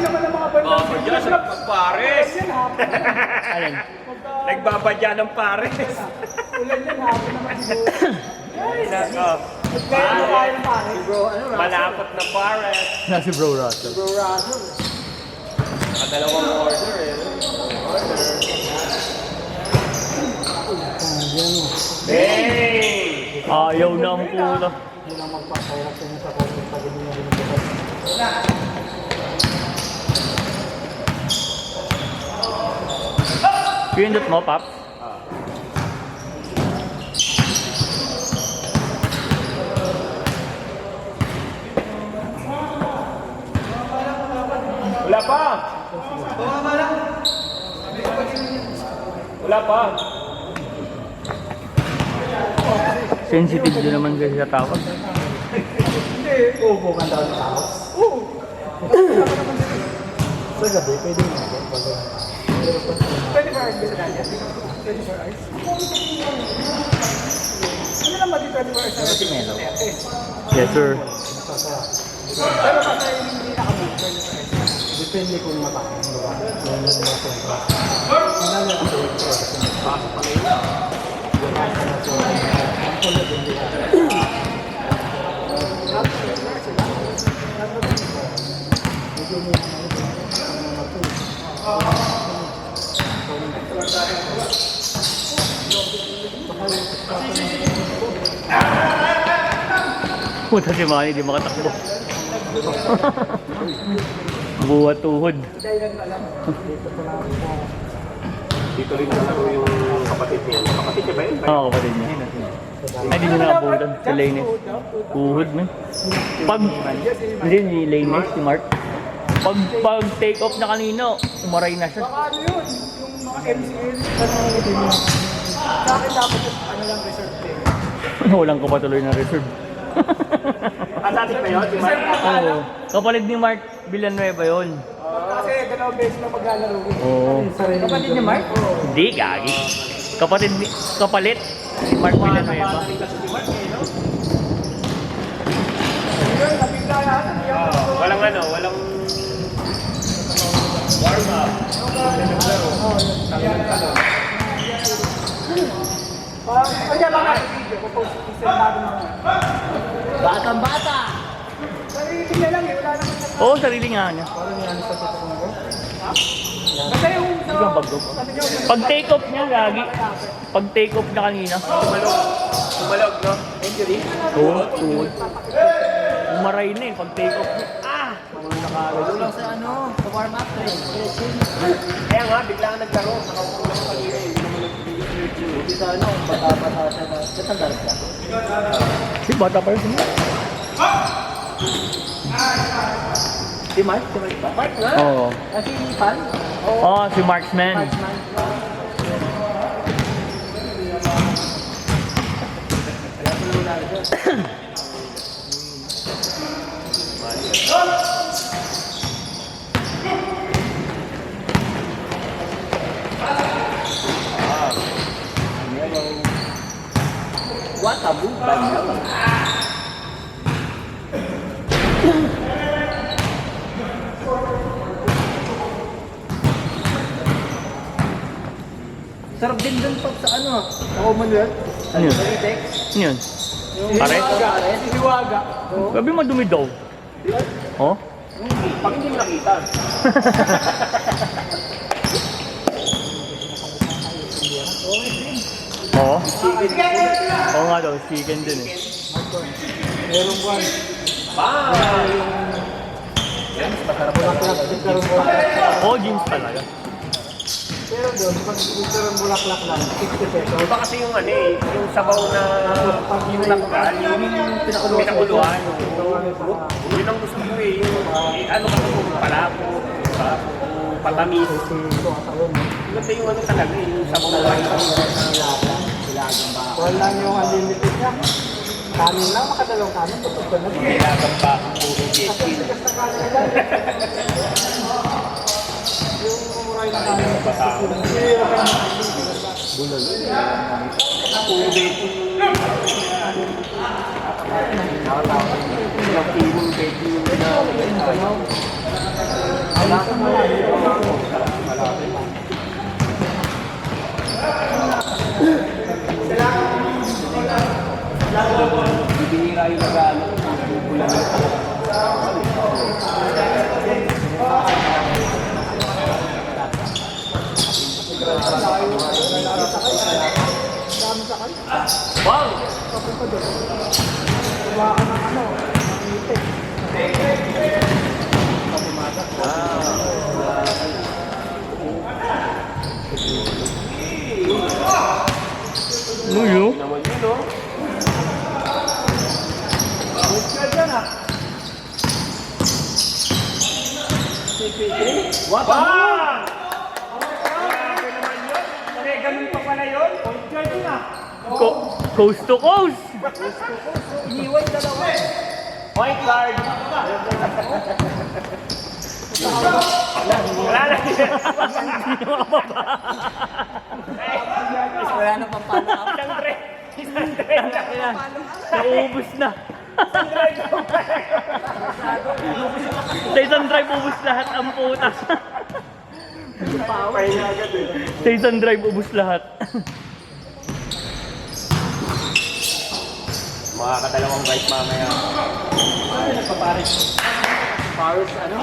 naman ang mga bandang. Oh, dyan sa pares. Alin? Nagbabadya ng pares. Ulan yan, hapon naman siguro. Ay, nako. Kaya mo tayo ng pare. Bro, ano? Malapot na pares. Nasi Bro Russell. Bro, Russell. Dalawang order eh. Order. Hey! Ayaw na ang pula. Hindi lang magpapahirap sa inyo sa konting pag hindi nyo binibigay. Pindot mo, Pap? Wala pa! Wala pa! Sensitive din naman kasi sa tawag. Hindi, ubo ka daw ng tao. Oo. Sa gabi, pwede mo natin. Pwede ba ice sa kanya? Pwede ba ice? Ano naman di pwede ba ice? Yes, sir. Pero kasi hindi nakabook, pwede ba ice? Depende kung matapos mo ba. Yung mga hindi namin ako kasi pasok pa kayo. Yung nasa na po. Ang kulit hindi ka. Puta si Manny, di makatakbo. Buhat tuhod. Dito rin nalaro yung kapatid niya. Kapatid niya ba yun? Oo, kapatid niya. Ay, di niya nakabutan. Si Lainez. Tuhod, man. Pag, hindi, ni Lainez, si Mark. Pag take off na kanino, umaray na siya. Baka ano yun, yung mga MCL, sa akin dapat ano lang reserve day. Walang kapatuloy na reserve. Dati ba yun? Si Mark? Oo. Kapalit ni Mark Villanueva yun. Kasi dalawang beses lang maglalaro. Oo. Kapatid niya, Mark? Hindi, gagi. Kapalit si Mark Villanueva. Yun, nabigla natin. Walang ano, walang warm up. Kaya lang natin video, post isang bago naman. Batang bata! Sarili niya lang eh, wala naman sa... Oo, sarili nga niya. Parang yan sa totoo mo. Basta yung sa... Ikaw bagok. Pag take off niya, gagi. Pag take off na kanina. Tumalog, no? Injury? Oo, tuhod. Umaray na eh, pag take off niya. Ah! Nakagano lang sa ano, sa warm up train. Kaya nga, bigla nga naglaro. Nakaupo lang kanina eh. Hindi naman nag-video. Hindi sa ano, bata-bata siya na... Katandar siya. Si bata pa rin siya. Si Mark? Si Mark ba? Mark nga? Oo. Si Pan? Oo, si Marksman. Marksman. Kaya ko lang lalo dyan. What a move by Melo. Sarap din dun pag sa ano, sa Commonwealth. Ano yun? Sa Ritex. Ano yun? Pare? Siniwaga. Gabi madumi daw. Oh? Pag hindi mo nakita. Oo? Oo nga daw, chicken din eh. Meron buwan. Yan, Bulaklak. Nagkaroon bulaklak. Oo, jeans talaga. Pero doon, pag nagkaroon bulaklak lang, 60 pesos. iba kasi yung ano eh, yung sabaw na yung nakukal, yung pinakuluan. Yun ang gusto ko eh, yung ano ka ito, palabo, patamis. Kasi yung ano talaga eh, yung sabaw na Wala lang yung unlimited niya. Kanin lang, makadalawang kanin, tutog ka na. kailangan pa ang puro Kasi GSP. ang tigas na kanin nila. Yung umuray na kanin. Hirap ka na. Bulol. Puro baking. Ilang kilong baking na Ayusin mo lang. Bibihira yung nag-ano. Bubulan ng Wow! Gawa ka ng ano, ngipin. Ano yun? naman yun, no? What? Bang! Grabe naman yun. Kaya ganun pa pala yun. Coast to coast! Iniwan dalawa. Point guard. Wala na yun. Wala na pang follow-up. Isang tre. Isang tre. Naubos na. Sa isang drive, ubus lahat ang puta. Pahinga agad eh. Sa isang drive, ubus lahat. Makakadalawang bite mamaya. Ano nagpaparis? Paris ano?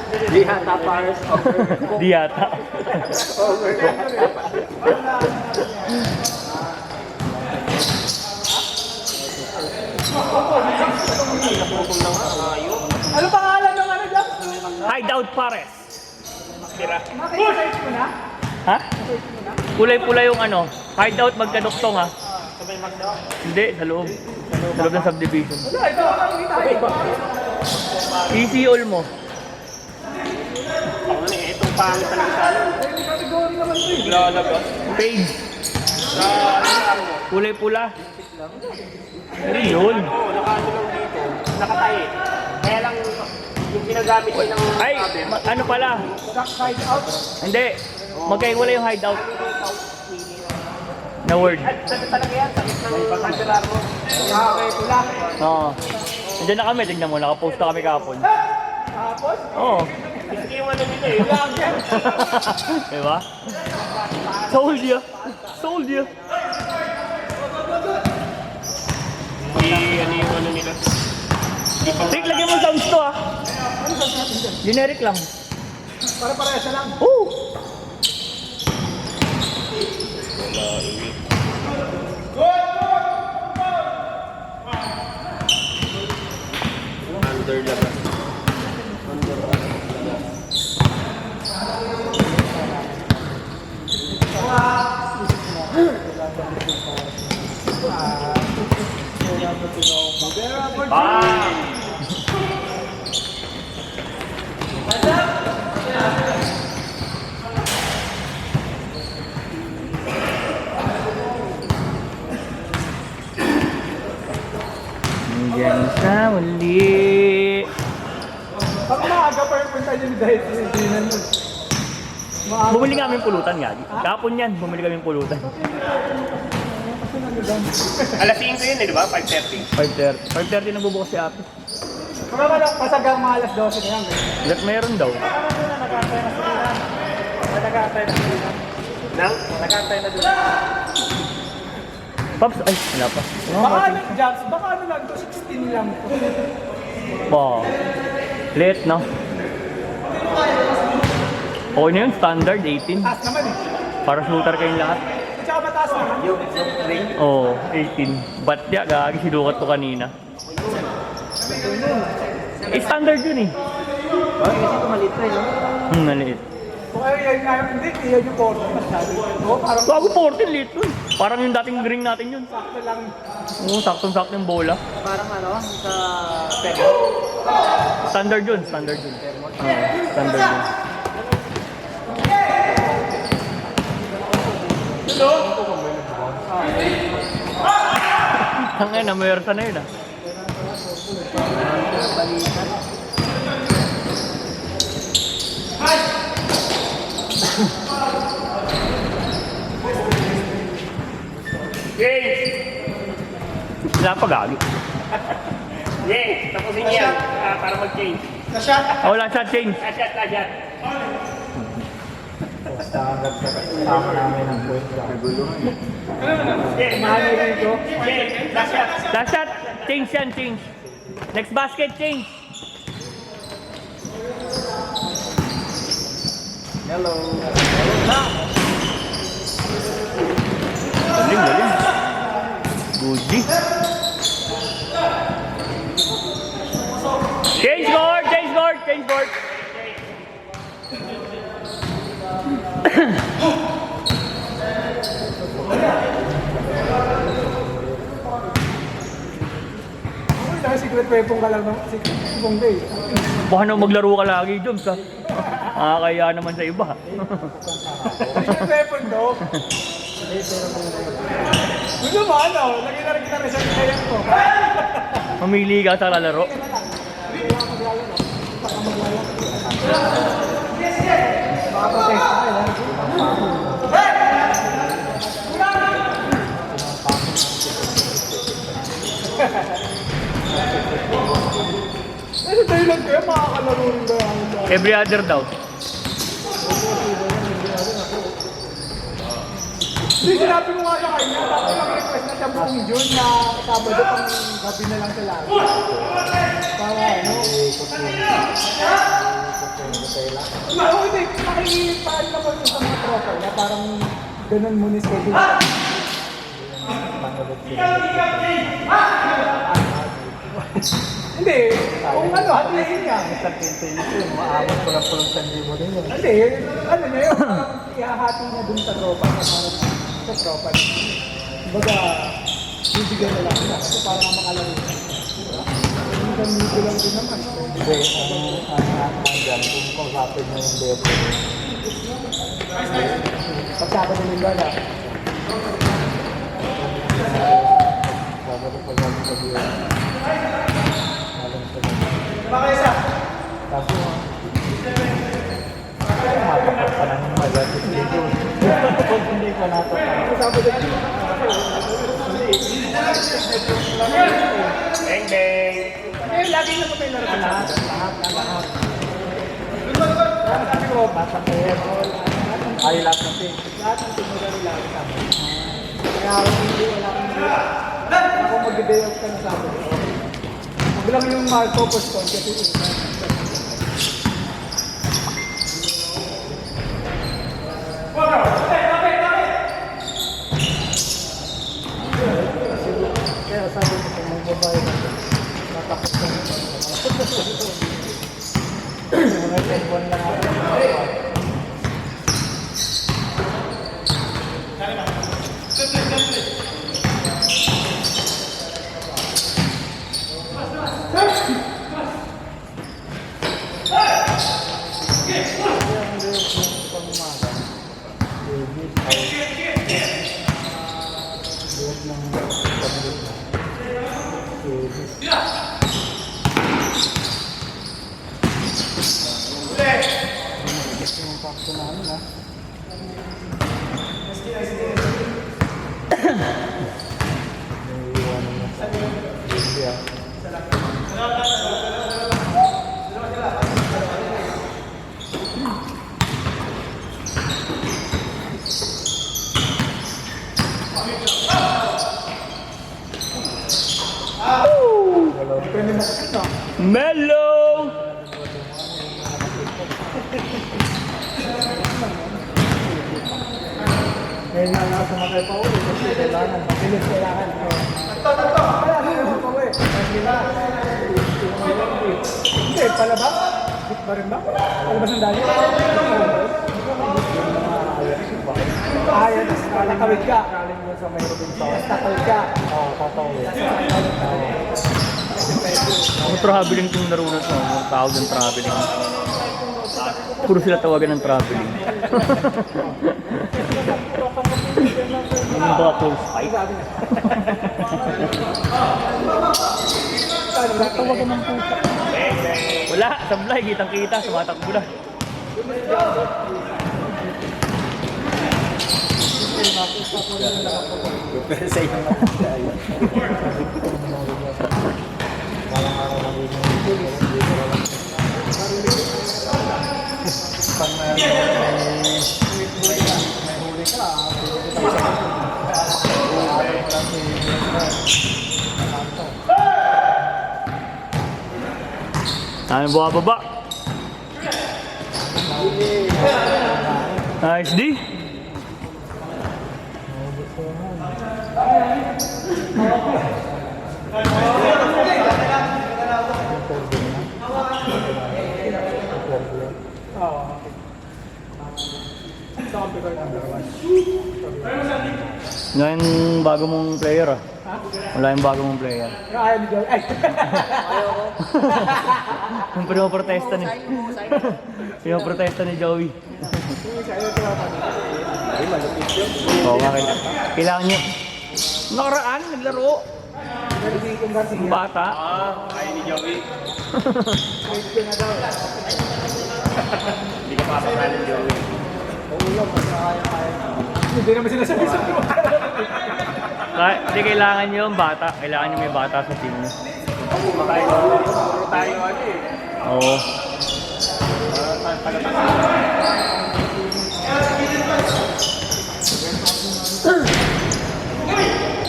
Di hata Paris over. Di yata. Over. Ano pangalan ng ano dyan? Hideout Pares. Tira. Nakita-search mo na? Ha? Kulay-pula yung ano. Hideout magkaduktong ha. Sabay magdaw. Hindi, sa loob. Sa loob ng subdivision. Wala, ito ang nakikita. Easy all mo. Ako na eh. Itong pangit talaga sa ano. May category naman ito eh. Lalabas. Page. Sa ano mo? Kulay-pula. Pero yun. Oo, nakaano lang dito. Nakatayo. Kaya lang yung ginagamit ko ng Ay, rubber. ano pala? Duck side out. Hindi. Magkaiwala yung hideout. Na word. Sakit talaga yan. Sakit ng kandilar mo. Okay, pula. Oo. Nandiyan na kami. Tignan mo. Nakapost na kami kahapon. Tapos, Oo. Kasi yung ano nila eh. Diba? Sold ya. Sold ya. Ano yung ano nila. Rick, lagyan mo sounds to ah. Generic lang. para parehas lang. Oo. Under labas. Hanggang sa muli. Pag maaga pa yung punta niyo dahil hindi na nun. Maaga. Bumili kami ng pulutan nga. Kapon yan, bumili kami ng pulutan. Alas 5 yun eh, di ba? 5:30. 5:30. 5:30 nagbubukas si Ate. Mga wala, pasagang mga alas 12 na yan. Lahat meron daw. Ano na nag-antay na sila? Nag-antay na sila. Nang? Nag-antay na doon. Pops, ay, wala pa. Baka ano, Jobs, baka ano lang to, 16 lang to. Wow. Late, no? Okay na yun, standard, 18. Taas naman eh. Para shooter kayong lahat. At saka mataas naman. Yung ring. Oo, 18. Ba't ya, gagi, sinukat ko kanina. Eh, standard yun eh. Kasi ito maliit na yun. Maliit. Kung ano yan nga, hindi, yan yung 40 masyado. Oo, parang Bago 14, late yun. Parang yung dating ring natin yun. sakto lang. Oo, saktong-sakto yung bola. Parang ano, sa Standard yun, standard yun. Oo, standard yun. Hanggang na, mayroon na yun ah. James! Napagalo. James! Tapusin niya yan para mag-change. Oh, last shot change. Last shot. Basta hanggang sama namin ng point guard. Mahal dito. Last shot. Last shot. Change yan, change. Next basket, change. Hello. Galing. Goodie. Change board. Dahil secret weapon ka lang ng si Bongbay. Baka na maglaro ka lagi, Joms, ha? Kaya naman sa iba. Secret weapon daw. Gusto mo ano? Lagi na rin kita rin sa kayan ko. Mamili ka sa lalaro. Makapatay tayo. Ano tayo lang kaya makakalaro rin ba yan? Every other daw. Hindi, sinabi mo nga sa kanya, tapos mag-request na siya buong June na Sabado pang gabi na lang sa lahat. Para ano? Oo, hindi. Makikipaan ka pa sa mga tropa niya, parang ganun mo ni schedule. Hindi, kung ano, hatisin niya. Sa pinto maabot ko lang po ng sanji mo rin yun. Hindi, ano niya yun, parang ihahati niya dun sa tropa niya, parang sa tropa niya. Kumbaga, bibigyan na lang niya, kasi parang makalaro niya. Minsan dito lang din naman. Hindi, ang dyan, kung kausapin mo yung depo. Pagsaka na nila na. Sabado pa lang sa biyo. Bakit isa? Kaso, matapat pa ng magatis dito. Kung hindi ka natapat. Sabado dito. Bang bang. Lagi na may laro. Lahat. Sabi ko, basketball. Ay, lahat ng team. Lahat ng team mag-alala sa amin. Kaya ako hindi, wala akong hindi. Ako mag-day off ka na sa amin. Huwag lang yung focus ko kasi kaya sabi ko kung magbabayad ako, natapos ko mga 10 lang ako. Mellow! Ngayon na nga sumakay pa ulit kasi kailangan. Mabilis kailangan. Kaya ano pa ulit? Hindi, palabas? Bit ba rin ba? Palabas ng dali? Ayaw, tatawid ka. Kaling mo sa may Robinson. Tatawid ka. Oo, tatawid. Ako traveling kung narunan ko. Ang tawag ng traveling. Puro sila tawagan ng traveling. Yung mga close fight. Tawagan ng pusa. Wala, sablay, kitang-kita, sumatakbo na. Pero sa iyo naman. Walang araw na rin. huli ka, pwede ka Ano buha baba? Nice D. Ngayon bago mong player ah. Wala yung bago mong player. Ayaw ni Joy. Ay! Yung pinoprotesta ni pinoprotesta ni Joey. Ay, malupit yun. Oo, kailangan niyo. Nakaraan, naglaro. Yung bata. Kaya ni Joey. Hindi ka papakala ni Joey. Hindi naman sila sabi sa Hindi kailangan niyo yung bata. Kailangan niyo may bata sa team niyo. Puro tayo ano eh. Oo.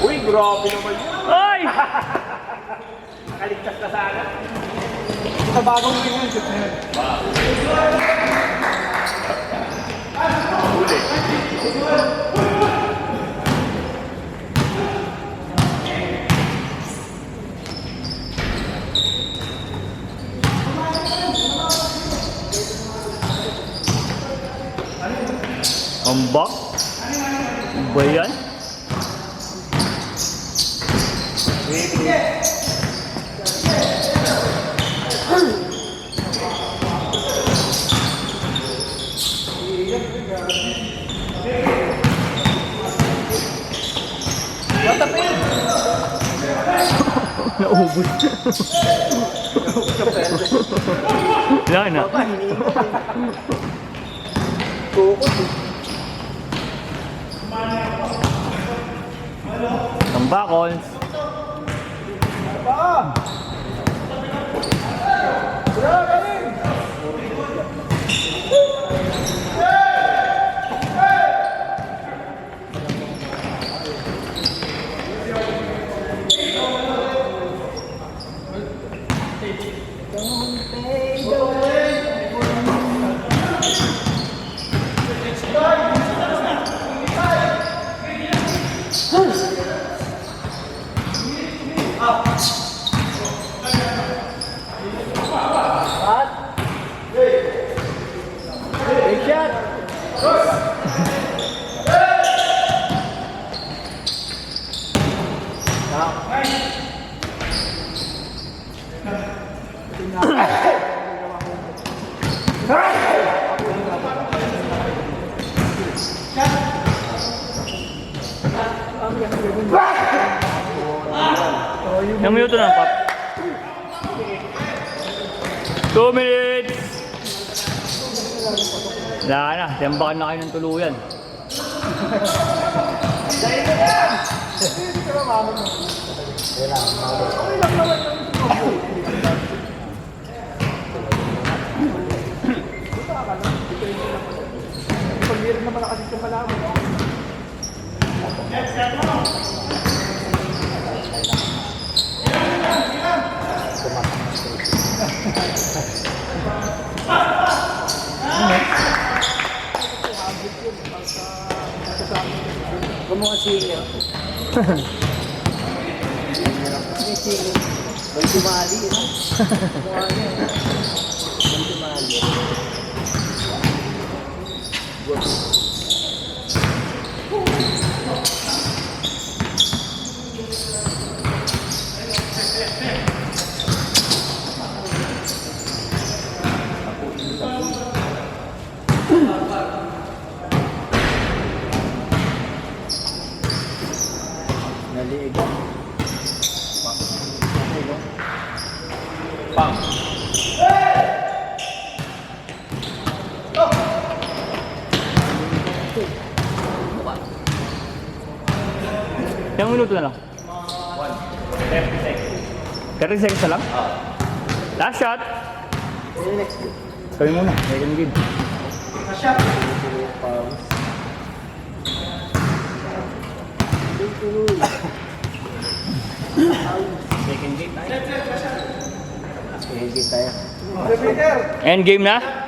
Uy, grabe naman yun. Ay! Nakaligtas na sana. Sa bagong yun. Huli. Ambak? Ba yan? Naubos. Wala na. Tambakons. Big shot! Yung minuto na, Pap. 2 minutes! Wala na, tembakan na kayo ng tuluyan. Pag-meron naman kasi sa malaman. Kumuha sili. May sili. May tumali. Kumuha niya. May tumali. Naliig. Pang. Ilang minuto na lang? 30 seconds. 30 seconds na lang? Last shot! Kami muna, second game. Second game tayo. End game na?